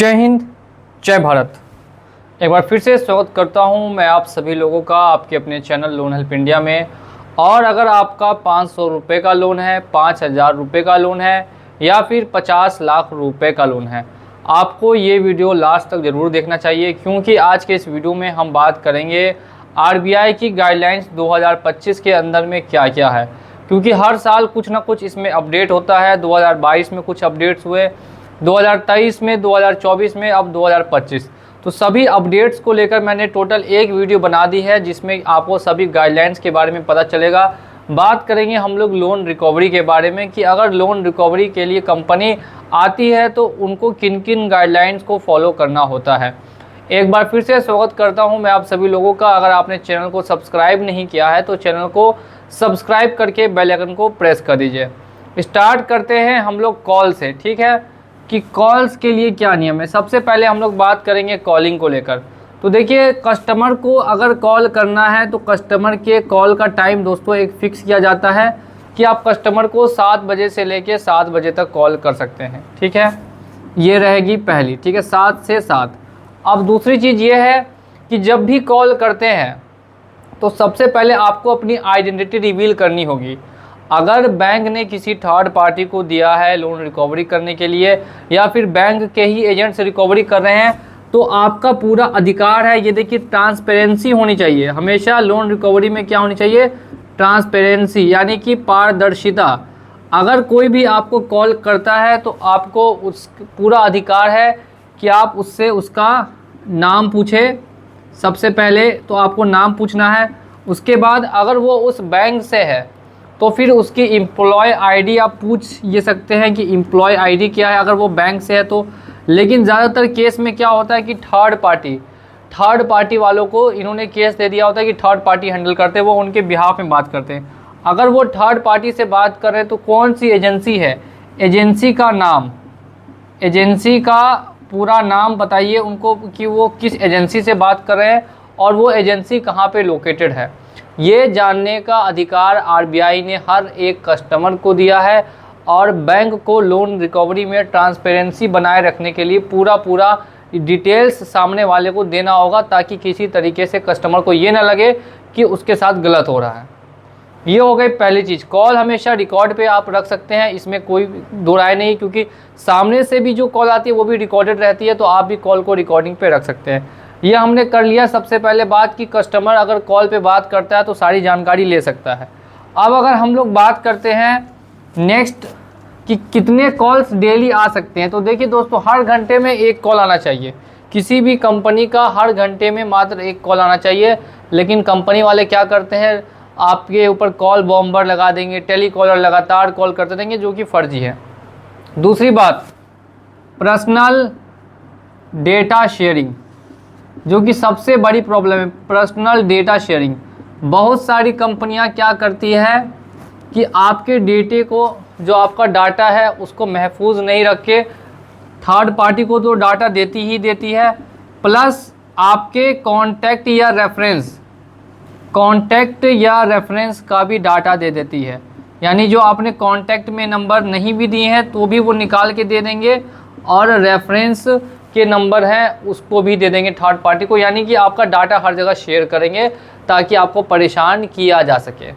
जय हिंद, जय भारत। एक बार फिर से स्वागत करता हूं मैं आप सभी लोगों का आपके अपने चैनल लोन हेल्प इंडिया में। और अगर आपका 500 रुपये का लोन है, 5000 रुपये का लोन है या फिर 50 लाख रुपए का लोन है, आपको ये वीडियो लास्ट तक ज़रूर देखना चाहिए, क्योंकि आज के इस वीडियो में हम बात करेंगे आरबीआई की गाइडलाइंस 2025 के अंदर में क्या क्या है। क्योंकि हर साल कुछ ना कुछ इसमें अपडेट होता है। 2022 में कुछ अपडेट्स हुए, 2023 में, 2024 में, अब 2025। तो सभी अपडेट्स को लेकर मैंने टोटल एक वीडियो बना दी है, जिसमें आपको सभी गाइडलाइंस के बारे में पता चलेगा। बात करेंगे हम लोग लोन रिकवरी के बारे में कि अगर लोन रिकवरी के लिए कंपनी आती है तो उनको किन किन गाइडलाइंस को फॉलो करना होता है। एक बार फिर से स्वागत करता हूं मैं आप सभी लोगों का। अगर आपने चैनल को सब्सक्राइब नहीं किया है तो चैनल को सब्सक्राइब करके बेल आइकन को प्रेस कर दीजिए। स्टार्ट करते हैं हम लोग कॉल से, ठीक है, कि कॉल्स के लिए क्या नियम है। सबसे पहले हम लोग बात करेंगे कॉलिंग को लेकर। तो देखिए, कस्टमर को अगर कॉल करना है तो कस्टमर के कॉल का टाइम दोस्तों एक फ़िक्स किया जाता है कि आप कस्टमर को 7 बजे से लेकर 7 बजे तक कॉल कर सकते हैं, ठीक है। ये रहेगी पहली, ठीक है, 7 से 7। अब दूसरी चीज़ ये है कि जब भी कॉल करते हैं तो सबसे पहले आपको अपनी आइडेंटिटी रिवील करनी होगी। अगर बैंक ने किसी थर्ड पार्टी को दिया है लोन रिकवरी करने के लिए या फिर बैंक के ही एजेंट से रिकवरी कर रहे हैं तो आपका पूरा अधिकार है। ये देखिए, ट्रांसपेरेंसी होनी चाहिए। हमेशा लोन रिकवरी में क्या होनी चाहिए? ट्रांसपेरेंसी, यानी कि पारदर्शिता। अगर कोई भी आपको कॉल करता है तो आपको उस पूरा अधिकार है कि आप उससे उसका नाम पूछें। सबसे पहले तो आपको नाम पूछना है। उसके बाद अगर वो उस बैंक से है तो फिर उसकी एम्प्लॉय आईडी आप पूछ ये सकते हैं कि एम्प्लॉय आईडी क्या है, अगर वो बैंक से है तो। लेकिन ज़्यादातर केस में क्या होता है कि थर्ड पार्टी वालों को इन्होंने केस दे दिया होता है कि थर्ड पार्टी हैंडल करते हैं, वो उनके बिहाफ में बात करते हैं। अगर वो थर्ड पार्टी से बात कर रहे हैं तो कौन सी एजेंसी है, एजेंसी का नाम, एजेंसी का पूरा नाम बताइए उनको कि वो किस एजेंसी से बात कर रहे हैं और वो एजेंसी कहाँ पे लोकेटेड है। ये जानने का अधिकार आरबीआई ने हर एक कस्टमर को दिया है। और बैंक को लोन रिकवरी में ट्रांसपेरेंसी बनाए रखने के लिए पूरा डिटेल्स सामने वाले को देना होगा, ताकि किसी तरीके से कस्टमर को ये ना लगे कि उसके साथ गलत हो रहा है। ये हो गई पहली चीज़। कॉल हमेशा रिकॉर्ड पे आप रख सकते हैं, इसमें कोई दो राय नहीं, क्योंकि सामने से भी जो कॉल आती है वो भी रिकॉर्डेड रहती है, तो आप भी कॉल को रिकॉर्डिंग पे रख सकते हैं। ये हमने कर लिया सबसे पहले बात कि कस्टमर अगर कॉल पे बात करता है तो सारी जानकारी ले सकता है। अब अगर हम लोग बात करते हैं नेक्स्ट कि कितने कॉल्स डेली आ सकते हैं, तो देखिए दोस्तों, हर घंटे में एक कॉल आना चाहिए। किसी भी कंपनी का हर घंटे में मात्र एक कॉल आना चाहिए। लेकिन कंपनी वाले क्या करते हैं, आपके ऊपर कॉल बॉम्बर लगा देंगे, टेलीकॉलर लगातार कॉल करते रहेंगे, जो कि फर्जी है। दूसरी बात, पर्सनल डेटा शेयरिंग, जो कि सबसे बड़ी प्रॉब्लम है, पर्सनल डेटा शेयरिंग। बहुत सारी कंपनियां क्या करती है कि आपके डेटे को, जो आपका डाटा है उसको महफूज नहीं रखे, थर्ड पार्टी को तो डाटा देती ही देती है, प्लस आपके कांटेक्ट या रेफरेंस का भी डाटा दे देती है। यानी जो आपने कांटेक्ट में नंबर नहीं भी दिए हैं तो भी वो निकाल के दे देंगे, और रेफरेंस के नंबर हैं उसको भी दे देंगे थर्ड पार्टी को। यानी कि आपका डाटा हर जगह शेयर करेंगे ताकि आपको परेशान किया जा सके।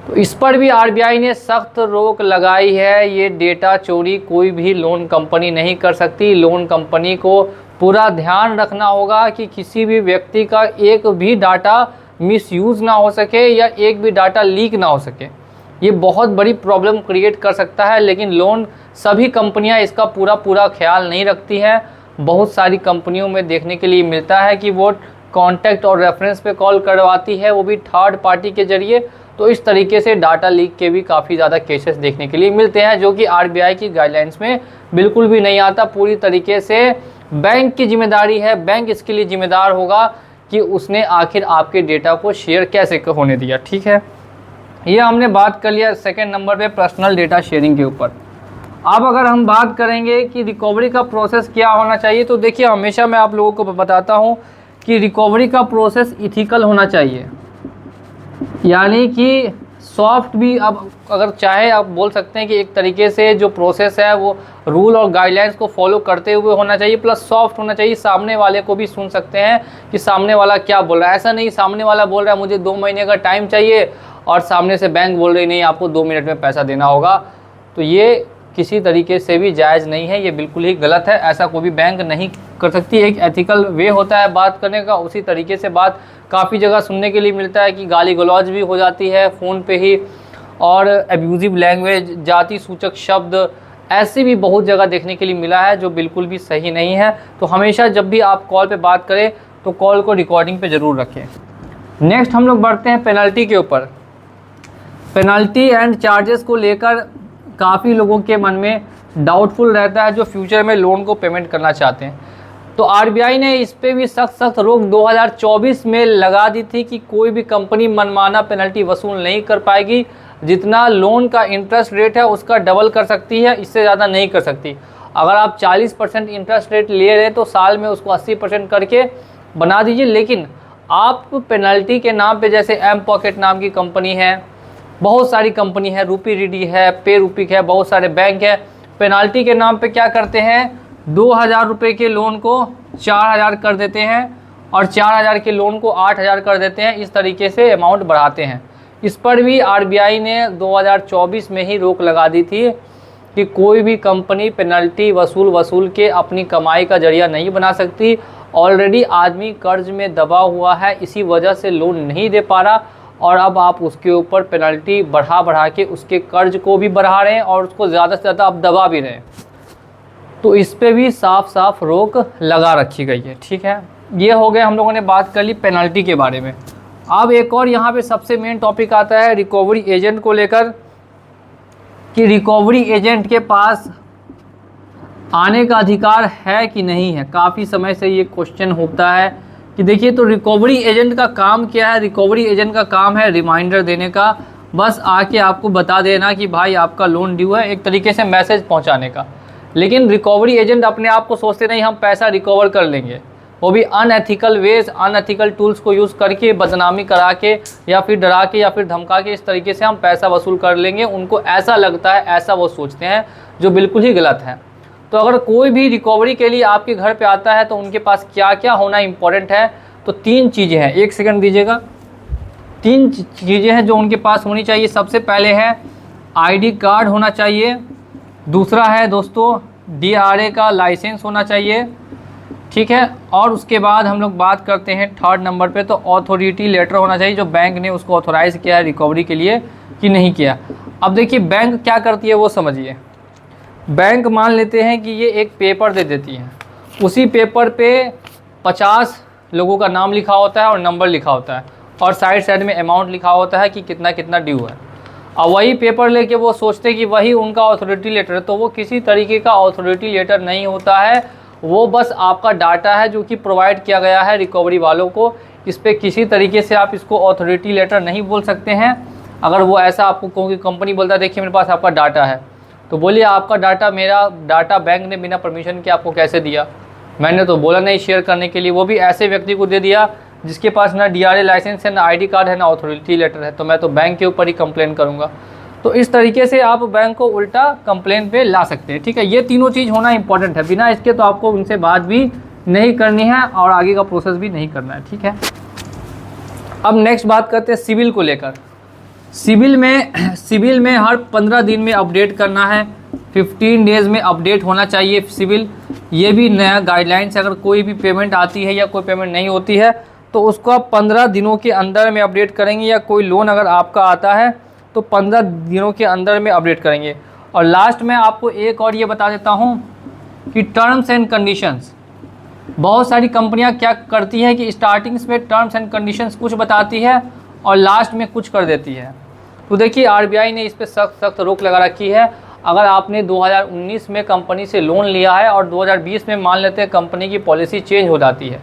तो इस पर भी आरबीआई ने सख्त रोक लगाई है। ये डेटा चोरी कोई भी लोन कंपनी नहीं कर सकती। लोन कंपनी को पूरा ध्यान रखना होगा कि किसी भी व्यक्ति का एक भी डाटा मिसयूज़ ना हो सके या एक भी डाटा लीक ना हो सके। ये बहुत बड़ी प्रॉब्लम क्रिएट कर सकता है। लेकिन लोन सभी कंपनियां इसका पूरा ख्याल नहीं रखती हैं। बहुत सारी कंपनियों में देखने के लिए मिलता है कि वो कांटेक्ट और रेफरेंस पे कॉल करवाती है, वो भी थर्ड पार्टी के ज़रिए। तो इस तरीके से डाटा लीक के भी काफ़ी ज़्यादा केसेस देखने के लिए मिलते हैं, जो कि आरबीआई की गाइडलाइंस में बिल्कुल भी नहीं आता। पूरी तरीके से बैंक की जिम्मेदारी है, बैंक इसके लिए जिम्मेदार होगा कि उसने आखिर आपके डेटा को शेयर कैसे होने दिया, ठीक है। ये हमने बात कर लिया सेकंड नंबर पे पर्सनल डेटा शेयरिंग के ऊपर। अब अगर हम बात करेंगे कि रिकवरी का प्रोसेस क्या होना चाहिए, तो देखिए, हमेशा मैं आप लोगों को बताता हूँ कि रिकवरी का प्रोसेस इथिकल होना चाहिए। यानी कि सॉफ्ट भी, अब अगर चाहे आप बोल सकते हैं कि एक तरीके से जो प्रोसेस है वो रूल और गाइडलाइंस को फॉलो करते हुए होना चाहिए, प्लस सॉफ्ट होना चाहिए, सामने वाले को भी सुन सकते हैं कि सामने वाला क्या बोल रहा है। ऐसा नहीं सामने वाला बोल रहा है मुझे 2 महीने का टाइम चाहिए और सामने से बैंक बोल रही नहीं आपको 2 मिनट में पैसा देना होगा, तो ये किसी तरीके से भी जायज़ नहीं है, ये बिल्कुल ही गलत है। ऐसा कोई भी बैंक नहीं कर सकती। एक एथिकल वे होता है बात करने का, उसी तरीके से बात काफ़ी जगह सुनने के लिए मिलता है कि गाली गलौज भी हो जाती है फ़ोन पे ही, और एब्यूज़िव लैंग्वेज, जाति सूचक शब्द, ऐसे भी बहुत जगह देखने के लिए मिला है जो बिल्कुल भी सही नहीं है। तो हमेशा जब भी आप कॉल पे बात करें तो कॉल को रिकॉर्डिंग पे ज़रूर रखें। नेक्स्ट हम लोग बढ़ते हैं पेनल्टी के ऊपर। पेनल्टी एंड चार्जेस को लेकर काफ़ी लोगों के मन में डाउटफुल रहता है जो फ्यूचर में लोन को पेमेंट करना चाहते हैं। तो आरबीआई ने इस पे भी सख्त रोक 2024 में लगा दी थी कि कोई भी कंपनी मनमाना पेनल्टी वसूल नहीं कर पाएगी। जितना लोन का इंटरेस्ट रेट है उसका डबल कर सकती है, इससे ज़्यादा नहीं कर सकती। अगर आप 40% इंटरेस्ट रेट ले रहे तो साल में उसको 80% करके बना दीजिए। लेकिन आप पेनल्टी के नाम पे, जैसे एम पॉकेट नाम की कंपनी है, बहुत सारी कंपनी है, रूपी रीडी है, पे रूपिक है, बहुत सारे बैंक है, पेनल्टी के नाम पे क्या करते हैं, 2000 रुपये के लोन को 4000 कर देते हैं और 4000 के लोन को 8000 कर देते हैं। इस तरीके से अमाउंट बढ़ाते हैं। इस पर भी आरबीआई ने 2024 में ही रोक लगा दी थी कि कोई भी कंपनी पेनल्टी वसूल के अपनी कमाई का जरिया नहीं बना सकती। ऑलरेडी आदमी कर्ज में दबा हुआ है, इसी वजह से लोन नहीं दे पा रहा, और अब आप उसके ऊपर पेनल्टी बढ़ा के उसके कर्ज को भी बढ़ा रहे हैं और उसको ज़्यादा से ज़्यादा आप दबा भी रहे हैं। तो इस पे भी साफ रोक लगा रखी गई है। ठीक है, ये हो गए, हम लोगों ने बात कर ली पेनल्टी के बारे में। अब एक और यहाँ पे सबसे मेन टॉपिक आता है रिकवरी एजेंट को लेकर, कि रिकवरी एजेंट के पास आने का अधिकार है कि नहीं है। काफ़ी समय से ये क्वेश्चन होता है कि देखिए, तो रिकवरी एजेंट का काम क्या है। रिकवरी एजेंट का काम है रिमाइंडर देने का, बस आके आपको बता देना कि भाई आपका लोन ड्यू है, एक तरीके से मैसेज पहुंचाने का। लेकिन रिकवरी एजेंट अपने आप को सोचते नहीं हम पैसा रिकवर कर लेंगे, वो भी अनएथिकल वेज, अनएथिकल टूल्स को यूज़ करके, बदनामी करा के या फिर डरा के या फिर धमका के, इस तरीके से हम पैसा वसूल कर लेंगे। उनको ऐसा लगता है, ऐसा वो सोचते हैं, जो बिल्कुल ही गलत है। तो अगर कोई भी रिकवरी के लिए आपके घर पे आता है तो उनके पास क्या क्या होना इम्पोर्टेंट है, तो 3 चीज़ें हैं। एक सेकंड दीजिएगा। 3 चीज़ें हैं जो उनके पास होनी चाहिए। सबसे पहले है आईडी कार्ड होना चाहिए। दूसरा है दोस्तों डीआरए का लाइसेंस होना चाहिए। ठीक है, और उसके बाद हम लोग बात करते हैं 3rd नंबर पे, तो अथॉरिटी लेटर होना चाहिए, जो बैंक ने उसको ऑथोराइज़ किया है रिकवरी के लिए कि नहीं किया। अब देखिए बैंक क्या करती है वो समझिए। बैंक मान लेते हैं कि ये एक पेपर दे देती है, उसी पेपर पे 50 लोगों का नाम लिखा होता है और नंबर लिखा होता है, और साइड में अमाउंट लिखा होता है कि कितना कितना ड्यू है। और वही पेपर लेके वो सोचते हैं कि वही उनका अथॉरिटी लेटर है, तो वो किसी तरीके का अथॉरिटी लेटर नहीं होता है। वो बस आपका डाटा है जो कि प्रोवाइड किया गया है रिकवरी वालों को। इस पर किसी तरीके से आप इसको अथॉरिटी लेटर नहीं बोल सकते हैं। अगर वो ऐसा आपको कोई कंपनी बोलता है देखिए मेरे पास आपका डाटा है, तो बोलिए आपका डाटा, मेरा डाटा बैंक ने बिना परमिशन के आपको कैसे दिया? मैंने तो बोला नहीं शेयर करने के लिए, वो भी ऐसे व्यक्ति को दे दिया जिसके पास ना डीआरए लाइसेंस है, ना आईडी कार्ड है, ना अथॉरिटी लेटर है। तो मैं तो बैंक के ऊपर ही कंप्लेन करूँगा। तो इस तरीके से आप बैंक को उल्टा कंप्लेन पे ला सकते हैं। ठीक है, ये तीनों चीज़ होना इंपॉर्टेंट है। बिना इसके तो आपको उनसे बात भी नहीं करनी है और आगे का प्रोसेस भी नहीं करना है। ठीक है, अब नेक्स्ट बात करते हैं सिविल को लेकर। सिविल में हर 15 दिन में अपडेट करना है, 15 डेज़ में अपडेट होना चाहिए सिविल। ये भी नया गाइडलाइंस है। अगर कोई भी पेमेंट आती है या कोई पेमेंट नहीं होती है तो उसको आप 15 दिनों के अंदर में अपडेट करेंगे, या कोई लोन अगर आपका आता है तो 15 दिनों के अंदर में अपडेट करेंगे। और लास्ट में आपको एक और ये बता देता हूँ कि टर्म्स एंड कंडीशंस, बहुत सारी कंपनियां क्या करती हैं कि स्टार्टिंग्स में टर्म्स एंड कंडीशंस कुछ बताती है और लास्ट में कुछ कर देती है। तो देखिए आरबीआई ने इस पर सख्त रोक लगा रखी है। अगर आपने 2019 में कंपनी से लोन लिया है और 2020 में मान लेते हैं कंपनी की पॉलिसी चेंज हो जाती है,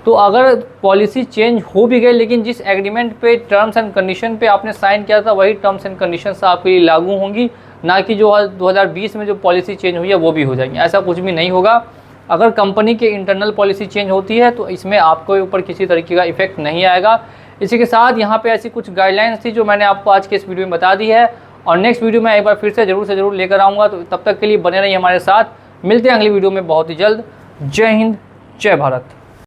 तो अगर पॉलिसी चेंज हो भी गई लेकिन जिस एग्रीमेंट पे टर्म्स एंड कंडीशन पे आपने साइन किया था वही टर्म्स एंड कंडीशंस आपके लिए लागू होंगी, ना कि जो 2020 में जो पॉलिसी चेंज हुई है वो भी हो जाएंगी। ऐसा कुछ भी नहीं होगा। अगर कंपनी के इंटरनल पॉलिसी चेंज होती है तो इसमें आपके ऊपर किसी तरीके का इफेक्ट नहीं आएगा। इसी के साथ यहाँ पे ऐसी कुछ गाइडलाइंस थी जो मैंने आपको आज के इस वीडियो में बता दी है, और नेक्स्ट वीडियो में एक बार फिर से ज़रूर लेकर आऊँगा। तो तब तक के लिए बने रहिए हमारे साथ, मिलते हैं अगली वीडियो में बहुत ही जल्द। जय हिंद, जय भारत।